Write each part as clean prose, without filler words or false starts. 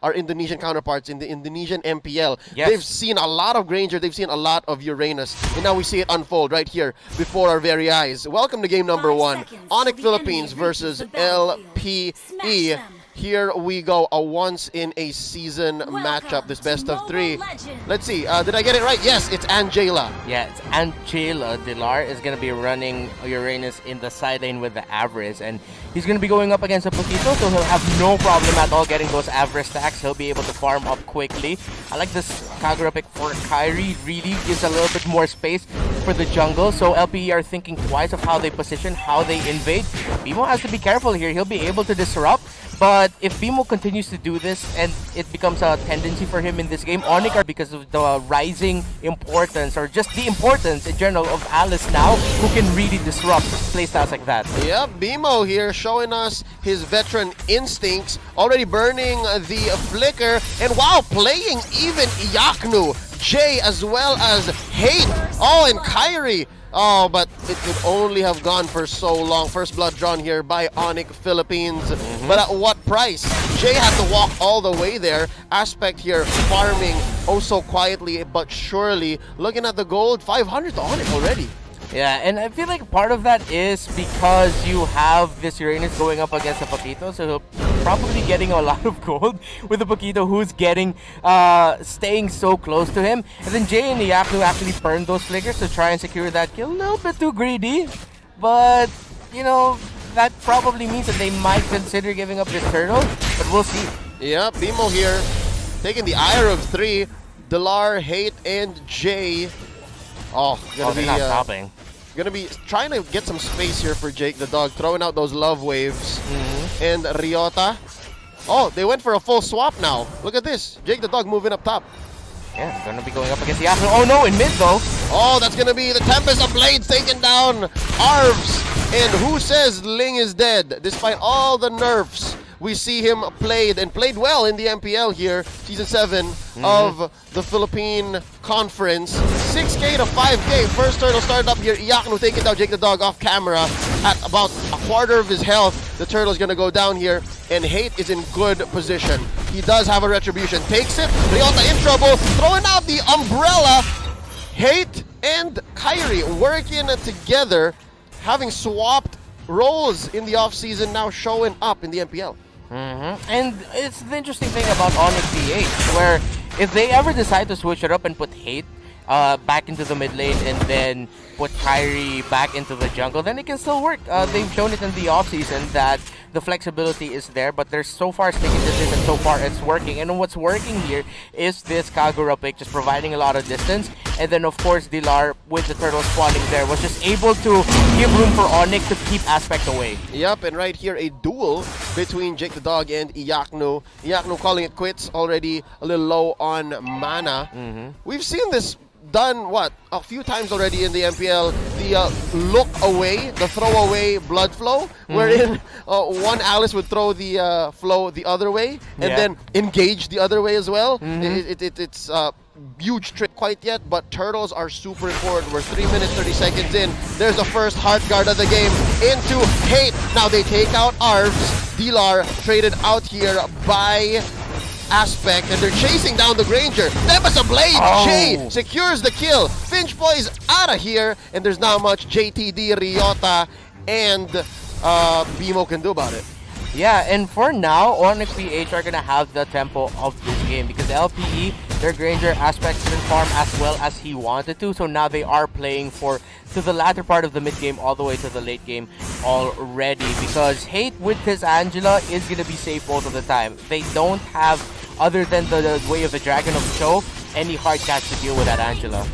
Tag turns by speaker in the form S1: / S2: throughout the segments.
S1: our Indonesian counterparts in the Indonesian MPL.
S2: Yes.
S1: They've seen a lot of Granger, they've seen a lot of Uranus, and now we see it unfold right here before our very eyes. Welcome to game number 1. ONIC Philippines versus LPE. Here we go, a once-in-a-season matchup, this best of 3. Let's see, did I get it right? Yes, it's Angela.
S2: Yeah, it's Angela. Dilar is going to be running Uranus in the side lane with the Avarice, and he's going to be going up against a Poquito, so he'll have no problem at all getting those Avarice stacks. He'll be able to farm up quickly. I like this Kagura pick for Kyrie. Really gives a little bit more space for the jungle, so LPE are thinking twice of how they position, how they invade. Bimo has to be careful here. He'll be able to disrupt. But if Bimo continues to do this and it becomes a tendency for him in this game, ONIC are, because of the rising importance or just the importance in general of Alice now, who can really disrupt playstyles like that.
S1: Yep, Bimo here showing us his veteran instincts, already burning the flicker, and wow, playing even Iaknu, Jay as well as Hate, and Kyrie. Oh, but it could only have gone for so long. First blood drawn here by ONIC Philippines. But at what price? Jay had to walk all the way there. Aspect here farming oh so quietly but surely. Looking at the gold, 500 to ONIC already.
S2: Yeah, and I feel like part of that is because you have this Uranus going up against a Poquito, so he'll probably getting a lot of gold with the Poquito who's getting, staying so close to him. And then Jay and Iaknu actually burn those flickers to try and secure that kill. A little bit too greedy, but, you know, that probably means that they might consider giving up this turtle, but we'll see.
S1: Yeah, Bimo here, taking the ire of 3. Dilar, Hate, and Jay.
S2: They're not stopping.
S1: Gonna be trying to get some space here for Jake the Dog, throwing out those love waves. And Ryota. Oh, they went for a full swap now. Look at this. Jake the Dog moving up top.
S2: Yeah, gonna be going up against the Yasuo. Oh no, in mid though.
S1: Oh, that's gonna be the Tempest of Blades taking down Arvs. And who says Ling is dead? Despite all the nerfs, we see him played and played well in the MPL here, Season 7 of the Philippine Conference. 6K to 5K. First turtle started up here. Iaknu taking down Jake the Dog off camera at about a quarter of his health. The turtle is going to go down here, and Hate is in good position. He does have a retribution. Takes it. Ryota in trouble. Throwing out the umbrella. Hate and Kyrie working together, having swapped roles in the offseason, now showing up in the MPL.
S2: And it's the interesting thing about ONIC-PH, where if they ever decide to switch it up and put Hate back into the mid lane and then put Kyrie back into the jungle, then it can still work. They've shown it in the offseason that the flexibility is there, but they're so far sticking to this and so far it's working. And what's working here is this Kagura pick, just providing a lot of distance. And then of course Dilar, with the turtle spawning there, was just able to give room for ONIC to keep Aspect away.
S1: Yep, and right here a duel between Jake the Dog and Iaknu. Iaknu calling it quits, already a little low on mana. We've seen this done a few times already in the MPL. The look away, the throw away blood flow, wherein one Alice would throw the flow the other way and then engage the other way as well. It's huge trick quite yet, but turtles are super important. We're 3 minutes 30 seconds in. There's the first heart guard of the game into Hate. Now they take out Arvs. Dilar traded out here by Aspect, and they're chasing down the Granger. Tempest of Blade. Jay secures the kill. Finch Boy's out of here, and there's not much JTD, Ryota, and Bimo can do about it.
S2: Yeah, and for now, ONIC-PH are gonna have the tempo of this game because LPE, their Granger Aspect didn't farm as well as he wanted to, so now they are playing to the latter part of the mid game all the way to the late game already, because Hate with his Angela is gonna be safe most of the time. They don't have, other than the Way of the Dragon of Cho, any hard catch to deal with that Angela,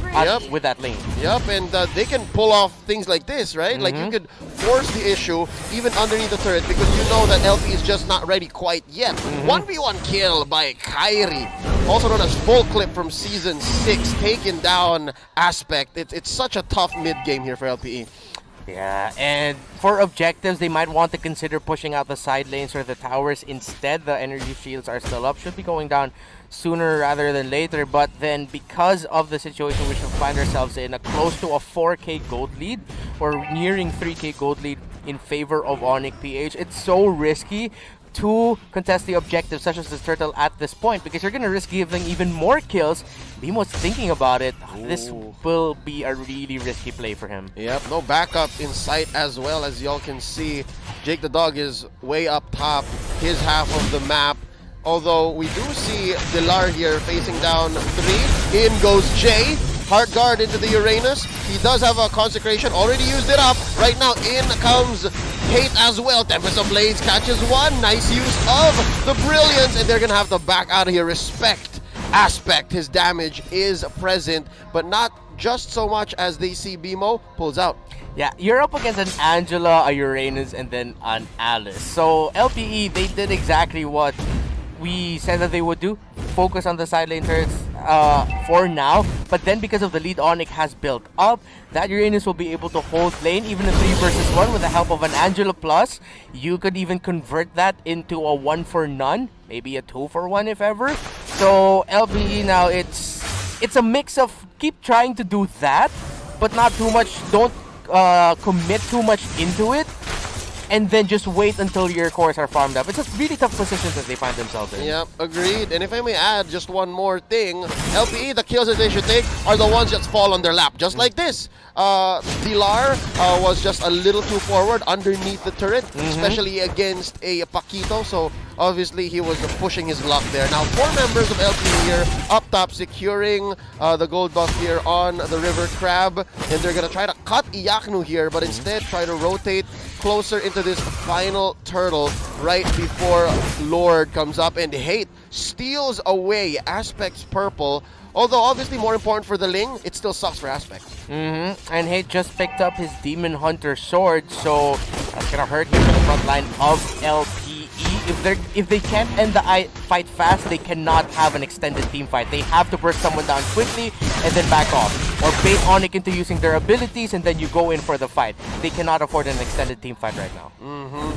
S2: with that lane.
S1: Yep, and they can pull off things like this, right? Like you could force the issue even underneath the turret because you know that LP is just not ready quite yet. 1v1 kill by Kyrie, also known as Full Clip from Season 6, taking down Aspect. It's such a tough mid game here for LPE.
S2: Yeah, and for objectives, they might want to consider pushing out the side lanes or the towers instead. The energy shields are still up, should be going down sooner rather than later, but then because of the situation we should find ourselves in, a close to a 4K gold lead, or nearing 3K gold lead in favor of ONIC-PH, it's so risky to contest the objective, such as this turtle at this point, because you're going to risk giving even more kills. Bemo's thinking about it. This will be a really risky play for him.
S1: Yep, no backup in sight as well, as y'all can see. Jake the Dog is way up top, his half of the map. Although we do see Dilar here facing down 3. In goes Jay. Heart Guard into the Uranus. He does have a Consecration, already used it up. Right now in comes Hate as well. Tempest of Blades catches one. Nice use of the Brilliance, and they're gonna have to back out of here. Respect Aspect. His damage is present, but not just so much as they see Bemo pulls out.
S2: Yeah, you're up against an Angela, a Uranus, and then an Alice. So LPE, they did exactly what we said that they would do. Focus on the side lane turrets for now, but then because of the lead ONIC has built up, that Uranus will be able to hold lane even in 3 versus 1 with the help of an Angela Plus. You could even convert that into a 1 for none, maybe a 2 for 1 if ever. So LPE now, it's a mix of keep trying to do that, but not too much. Don't commit too much into it, and then just wait until your cores are farmed up. It's a really tough position that they find themselves in.
S1: Yep, agreed. And if I may add just one more thing, LPE, the kills that they should take are the ones that fall on their lap, just like this. Dilar was just a little too forward underneath the turret, especially against a Paquito, so obviously he was pushing his luck there. Now 4 members of LPE here up top securing the gold buff here on the River Crab, and they're gonna try to cut Iyaknu here, but instead try to rotate closer into this final turtle right before Lord comes up, and Hate steals away Aspect's purple. Although obviously more important for the Ling, it still sucks for Aspect.
S2: And Hate just picked up his Demon Hunter sword, so that's gonna hurt him in the front line of LPE. If they can't end the fight fast, they cannot have an extended team fight. They have to burst someone down quickly and then back off, or bait ONIC into using their abilities and then you go in for the fight. They cannot afford an extended team fight right now.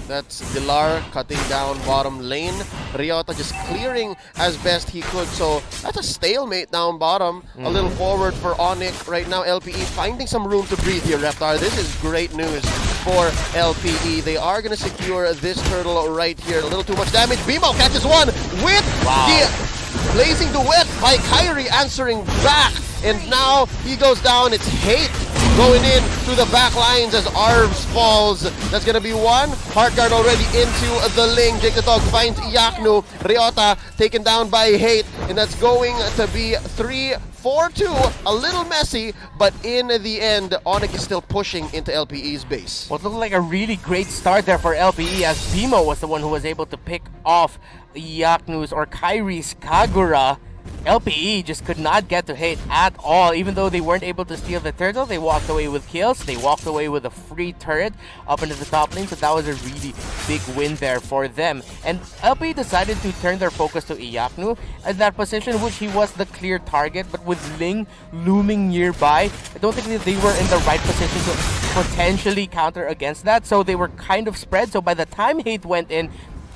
S1: That's Dilar cutting down bottom lane. Ryota just clearing as best he could, so that's a stalemate down bottom. A little forward for ONIC right now. LPE finding some room to breathe here, Reptar. This is great news for LPE. They are going to secure this turtle right here. A little too much damage. Bemo catches one with the blazing duet by Kyrie answering back. And now he goes down. It's Hate going in through the back lines as Arves falls. That's going to be one. Heartguard already into the Ling. Jake the Dog finds Iyaknu. Ryota taken down by Hate. And that's going to be 3-4-2. A little messy, but in the end, ONIC is still pushing into LPE's base.
S2: What looked like a really great start there for LPE, as Bemo was the one who was able to pick off Iyaknu's or Kyrie's Kagura. LPE just could not get to Hate at all. Even though they weren't able to steal the turtle, they walked away with kills. They walked away with a free turret up into the top lane, so that was a really big win there for them. And LPE decided to turn their focus to Iyaknu at that position, which he was the clear target, but with Ling looming nearby, I don't think that they were in the right position to potentially counter against that, so they were kind of spread. So by the time Hate went in,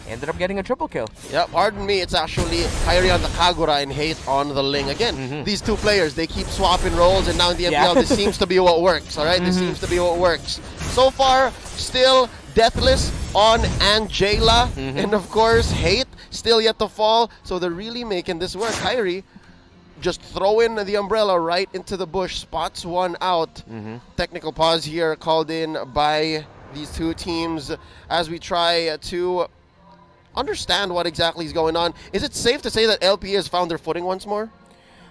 S2: ended up getting a triple kill.
S1: Yep, pardon me, it's actually Kyrie on the Kagura and Hate on the Ling. Again, these two players, they keep swapping roles, and now in the MPL, this seems to be what works, alright? This seems to be what works. So far, still Deathless on Angela, and of course, Hate still yet to fall, so they're really making this work. Kyrie just throwing the umbrella right into the bush, spots one out. Technical pause here called in by these two teams as we try to understand what exactly is going on. Is it safe to say that LPE has found their footing once more?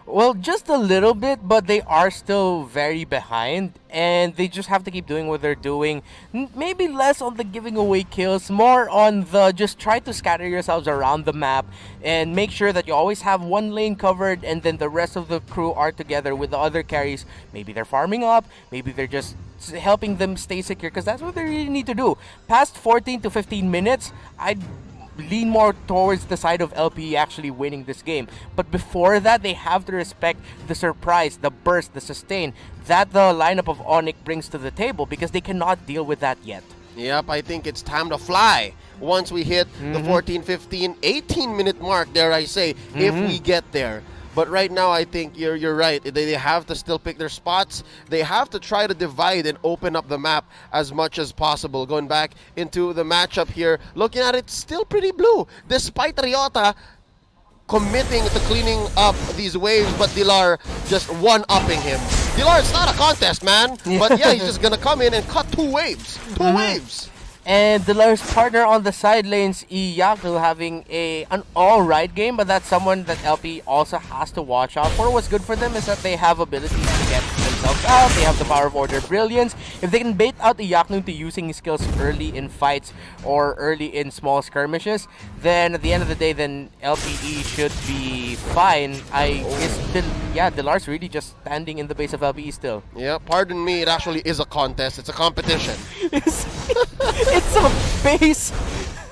S2: Well, just a little bit, but they are still very behind, and they just have to keep doing what they're doing. Maybe less on the giving away kills, more on the just try to scatter yourselves around the map and make sure that you always have one lane covered, and then the rest of the crew are together with the other carries. Maybe they're farming up, maybe they're just helping them stay secure, because that's what they really need to do. Past 14 to 15 minutes, I'd lean more towards the side of LPE actually winning this game. But before that, they have to respect the surprise, the burst, the sustain that the lineup of ONIC brings to the table, because they cannot deal with that yet.
S1: Yep, I think it's time to fly once we hit the 14, 15, 18-minute mark, dare I say, if we get there. But right now, I think you're right. They have to still pick their spots. They have to try to divide and open up the map as much as possible. Going back into the matchup here, looking at it, still pretty blue. Despite Ryota committing to cleaning up these waves, but Dilar just one-upping him. Dilar, it's not a contest, man. But yeah, he's just gonna come in and cut 2 waves. 2 waves.
S2: And Dilar's partner on the side lanes, Iyaku, having an alright game, but that's someone that LP also has to watch out for. What's good for them is that they have abilities to get themselves out. They have the power of Order Brilliance. If they can bait out Iyaku to using his skills early in fights or early in small skirmishes, then at the end of the day, then LPE should be fine. I guess, Dilar's really just standing in the base of LPE still.
S1: Yeah, pardon me, it actually is a contest. It's a competition.
S2: It's a base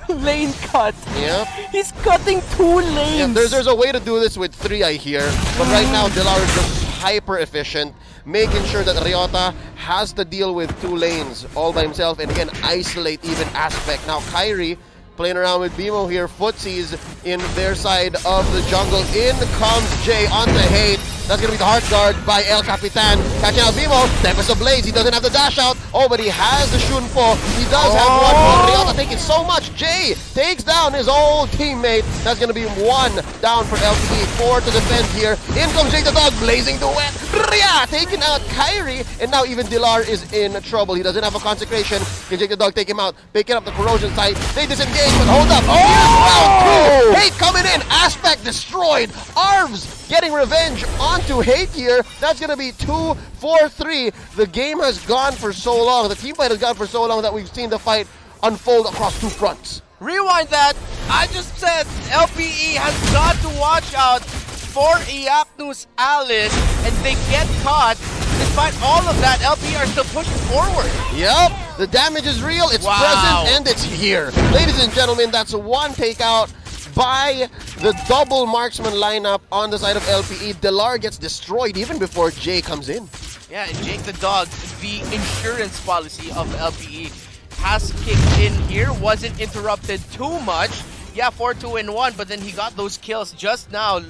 S2: lane cut.
S1: Yep.
S2: He's cutting 2 lanes.
S1: Yeah, there's a way to do this with 3, I hear. But right now, Dilar is just hyper efficient, making sure that Ryota has to deal with 2 lanes all by himself, and again, isolate even Aspect. Now, Kyrie playing around with Bimo here, footsies in their side of the jungle. In comes Jay onto Hate. That's going to be the heart guard by El Capitan. Catching out Bimo. Tempest of Blaze. He doesn't have the dash out. Oh, but he has the Shunpo. He does have one more. Ryota taking so much. Jay takes down his old teammate. That's going to be 1 down for LTE. 4 to defend here. In comes Jake the Dog, blazing the wet. Rhea taking out Kyrie. And now even Dilar is in trouble. He doesn't have a consecration. Can Jake the Dog take him out? Picking up the corrosion site. They disengage, but hold up. Round 2. Hate coming in. Aspect destroyed. Arvs getting revenge onto Hate here. That's going to be 2-4-3. The game has gone for so long. The team fight has gone for so long that we've seen the fight unfold across 2 fronts.
S3: Rewind that. I just said LPE has got to watch out for Iyaku's Alice, and they get caught. Despite all of that, LPE are still pushing forward.
S1: Yep, the damage is real, it's present, and it's here. Ladies and gentlemen, that's 1 takeout by the double marksman lineup on the side of LPE. Dilar gets destroyed even before Jay comes in.
S3: Yeah, and Jake the Dog, the insurance policy of LPE has kicked in here. Wasn't interrupted too much. Yeah, 4-2-1, but then he got those kills just now,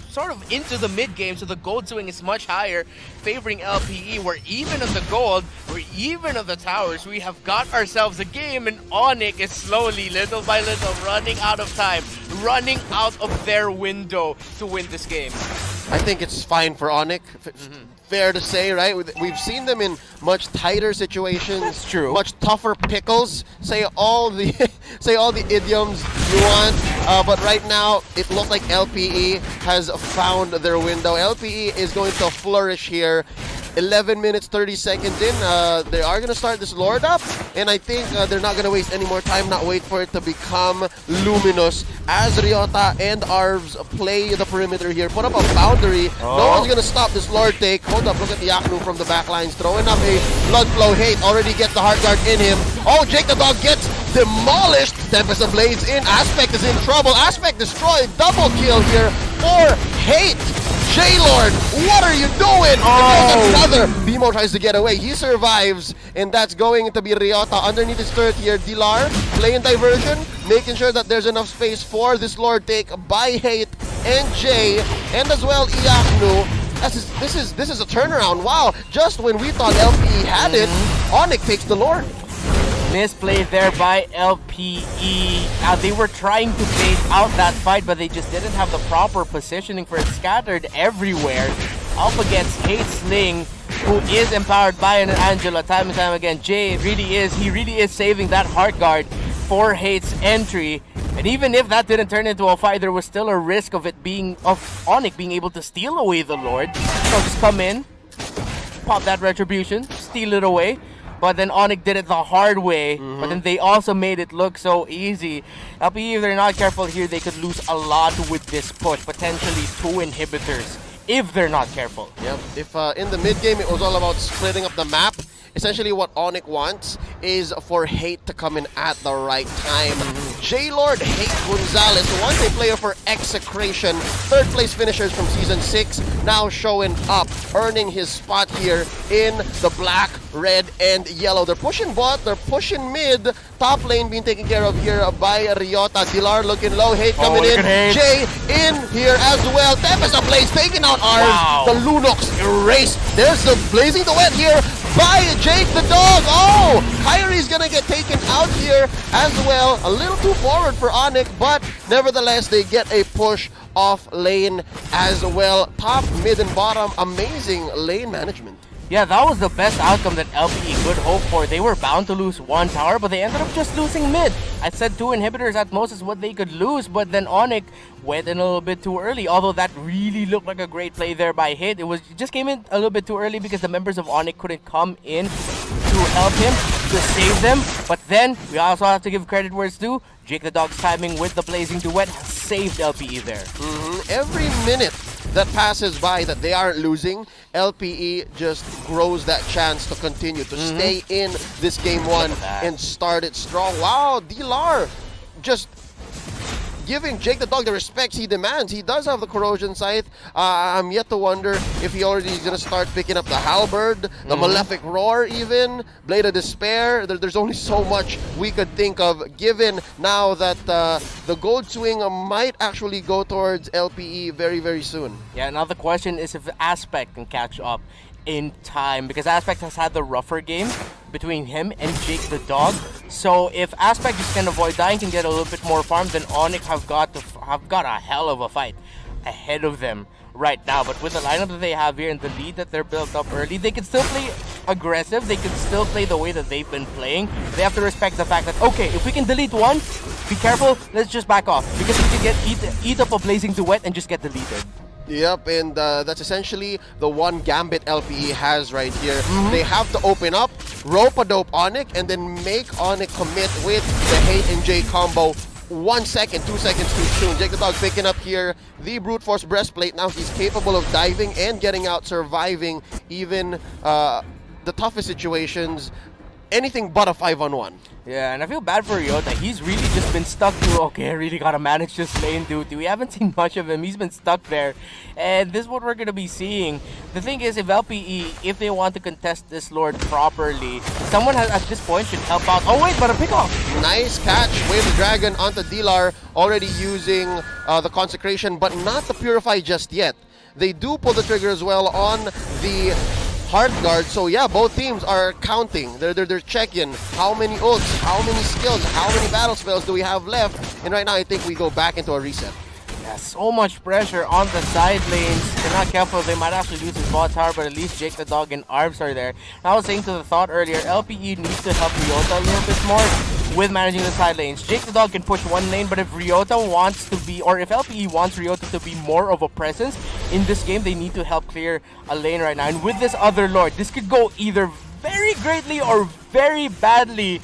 S3: sort of into the mid game, so the gold swing is much higher, favoring LPE. We're even on the gold, we're even on the towers. We have got ourselves a game, and ONIC is slowly, little by little, running out of time, running out of their window to win this game.
S1: I think it's fine for ONIC. Fair to say, right? We've seen them in much tighter situations.
S2: That's true.
S1: Much tougher pickles. Say all the say all the idioms you want. But right now, it looks like LPE has found their window. LPE is going to flourish here. 11 minutes, 30 seconds in. They are going to start this Lord up, and I think they're not going to waste any more time, not wait for it to become luminous as Ryota and Arvs play the perimeter here. Put up a boundary. No one's going to stop this Lord take. Hold up, look at Iyaku from the back lines, throwing up a blood flow. Hate already gets the heart guard in him. Oh, Jake the Dog gets demolished. Tempest of Blades in. Aspect is in trouble. Aspect destroyed. Double kill here for Hate. J-Lord, what are you doing? Another. Bimo tries to get away. He survives, and that's going to be Ryota underneath his turret here. Dilar playing diversion, making sure that there's enough space for this Lord take by Hate and Jay, and as well Iyaku. This is a turnaround. Wow, just when we thought LPE had it, ONIC takes the Lord.
S2: Misplay there by LPE. They were trying to bait out that fight, but they just didn't have the proper positioning for it. Scattered everywhere. Up against Hate Sling, who is empowered by an Angela time and time again. Jay really is saving that heart guard for Hate's entry. And even if that didn't turn into a fight, there was still a risk of ONIC being able to steal away the Lord. So just come in, pop that retribution, steal it away. But then ONIC did it the hard way, but then they also made it look so easy. LPE, if they're not careful here, they could lose a lot with this push, potentially 2 inhibitors, if they're not careful.
S1: Yep. If in the mid game it was all about splitting up the map, essentially what ONIC wants is for Hate to come in at the right time. J-Lord Hate Gonzalez, once a player for Execration, third place finishers from Season 6, now showing up, earning his spot here in the black, red, and yellow. They're pushing bot, they're pushing mid, top lane being taken care of here by Ryota. Dilar looking low, Hate coming in, Jay in here as well. Tempest Blaze taking out ours.
S2: Wow.
S1: The Lunox erased. There's the Blazing the Wet here by Jake the Dog. Oh, Kyrie's gonna get taken out here as well. A little too forward for ONIC, but nevertheless they get a push off lane as well. Top, mid, and bottom, amazing lane management.
S2: Yeah, that was the best outcome that LPE could hope for. They were bound to lose one tower, but they ended up just losing mid. I said 2 inhibitors at most is what they could lose, but then ONIC went in a little bit too early. Although that really looked like a great play there by Hit. It just came in a little bit too early because the members of ONIC couldn't come in to help him, to save them. But then, we also have to give credit where it's due. Jake the Dog's timing with the Blazing Duet saved LPE there.
S1: Every minute that passes by that they aren't losing, LPE just grows that chance to continue to stay in this game 1 and start it strong. Wow, Dilar just giving Jake the Dog the respect he demands. He does have the Corrosion Scythe. I'm yet to wonder if he already is going to start picking up the Halberd, the Malefic Roar even, Blade of Despair. There's only so much we could think of, given now that the Gold Swing might actually go towards LPE very, very soon.
S2: Yeah, now the question is if Aspect can catch up in time, because Aspect has had the rougher game between him and Jake the Dog. So if Aspect just can avoid dying, can get a little bit more farm, then ONIC have got a hell of a fight ahead of them right now. But with the lineup that they have here and the lead that they're built up early, they can still play aggressive. They can still play the way that they've been playing. They have to respect the fact that, okay, if we can delete one, be careful, let's just back off, because we can get eat up a Blazing Duet and just get deleted.
S1: Yep, and that's essentially the one gambit LPE has right here. They have to open up, rope-a-dope ONIC, and then make ONIC commit with the Hate and J combo. 1 second, 2 seconds too soon. Jake the Dog picking up here the Brute Force Breastplate. Now he's capable of diving and getting out, surviving even the toughest situations. Anything but a 5-on-1.
S2: Yeah, and I feel bad for Ryota. He's really just been stuck to, okay, I really gotta manage this lane duty. We haven't seen much of him. He's been stuck there. And this is what we're gonna be seeing. The thing is, if LPE, if they want to contest this Lord properly, someone has, at this point should help out. Oh wait, but a pick off. Nice
S1: catch. Wave the Dragon onto Dilar, already using the Consecration, but not the Purify just yet. They do pull the trigger as well on the Heart Guard, so yeah, both teams are counting. They're checking how many ults, how many skills, how many battle spells do we have left. And right now, I think we go back into a reset.
S2: Yeah, so much pressure on the side lanes. If they're not careful, they might actually lose his bot tower, but at least Jake the Dog and Arbs are there. And I was saying to the thought earlier, LPE needs to help Ryota a little bit more with managing the side lanes. Jake the Dog can push one lane, but if Ryota wants to be, or if LPE wants Ryota to be more of a presence in this game, they need to help clear a lane right now. And with this other Lord, this could go either very greatly or very badly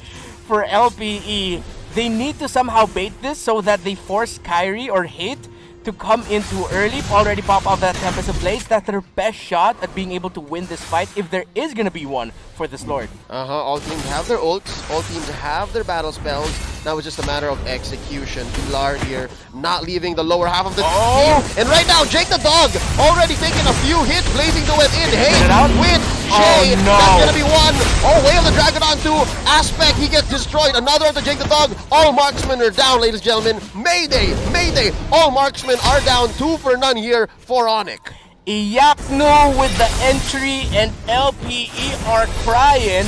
S2: for LPE. They need to somehow bait this so that they force Kyrie or Hate to come in too early, already pop out that Tempest of Blades. That's their best shot at being able to win this fight, if there is going to be one for this Lord.
S1: All teams have their ults, all teams have their battle spells. Now it's just a matter of execution. Dilar here, not leaving the lower half of the team. And right now, Jake the Dog already taking a few hits, Blazing the Wet in. Hey, with Jay, that's gonna be one. Oh, Wave the Dragon on two. Aspect, he gets destroyed. Another of the Jake the Dog. All marksmen are down, ladies and gentlemen. Mayday, mayday. All marksmen are down, 2 for none here for ONIC.
S2: Iyakno with the entry, and LPE are crying.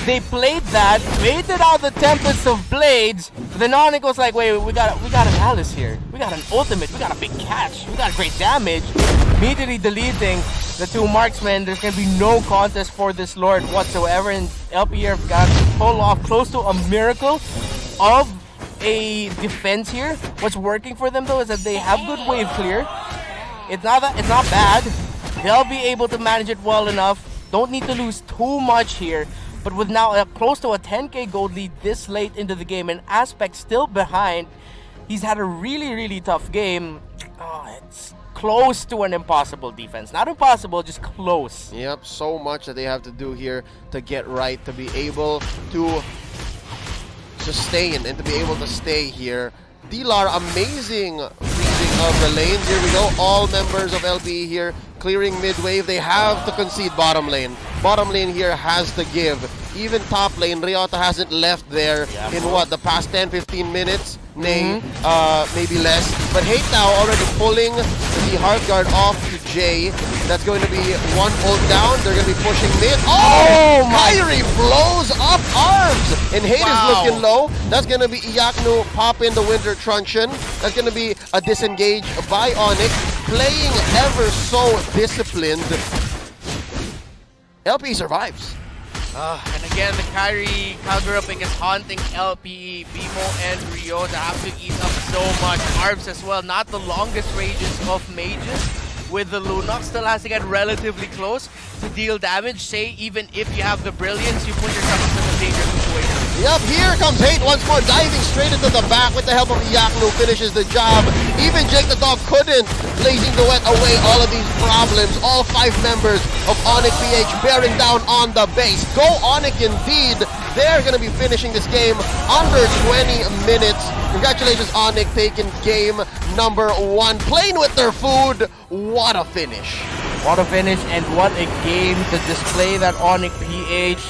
S2: They played that, waited out the Tempest of Blades. Then ONIC was like, wait, we got an Alice here. We got an ultimate, we got a big catch, we got great damage. Immediately deleting the 2 marksmen. There's gonna be no contest for this Lord whatsoever, and LPE have got to pull off close to a miracle of a defense here. What's working for them though is that they have good wave clear. It's not bad. They'll be able to manage it well enough. Don't need to lose too much here. But with now close to a 10k gold lead this late into the game, and Aspect still behind, he's had a really, really tough game. Oh, it's close to an impossible defense. Not impossible, just close.
S1: Yep, so much that they have to do here to get right, to be able to sustain and to be able to stay here. D-Lar, amazing reading of the lanes. Here we go, all members of LPE here clearing mid-wave. They have to concede bottom lane. Bottom lane here has to give. Even top lane, Ryota hasn't left there in what, the past 10-15 minutes? Nay, maybe less. But Hate now already pulling the Heartguard off to Jay. That's going to be one ult down. They're going to be pushing mid. Oh, Kyrie blows up arms. And Hate is looking low. That's going to be Iyaknu popping the Winter Truncheon. That's going to be a disengage by ONIC. Playing ever so disciplined. LP survives.
S3: And again, the Kyrie Kagura pick is haunting LPE. Bimo and Ryota have to eat up so much. Arbs as well, not the longest ranges of mages. With the Lunox, still has to get relatively close to deal damage. Say, even if you have the Brilliance, you put yourself in a dangerous situation.
S1: Yep, here comes Hate once more, diving straight into the back with the help of Iyaknu, finishes the job. Even Jake the Dog couldn't. Blazing the Wet away all of these problems. All 5 members of ONIC-PH bearing down on the base. Go ONIC indeed. They're going to be finishing this game under 20 minutes. Congratulations ONIC, taking game number 1. Playing with their food. What a finish.
S2: What a finish and what a game to display that ONIC-PH.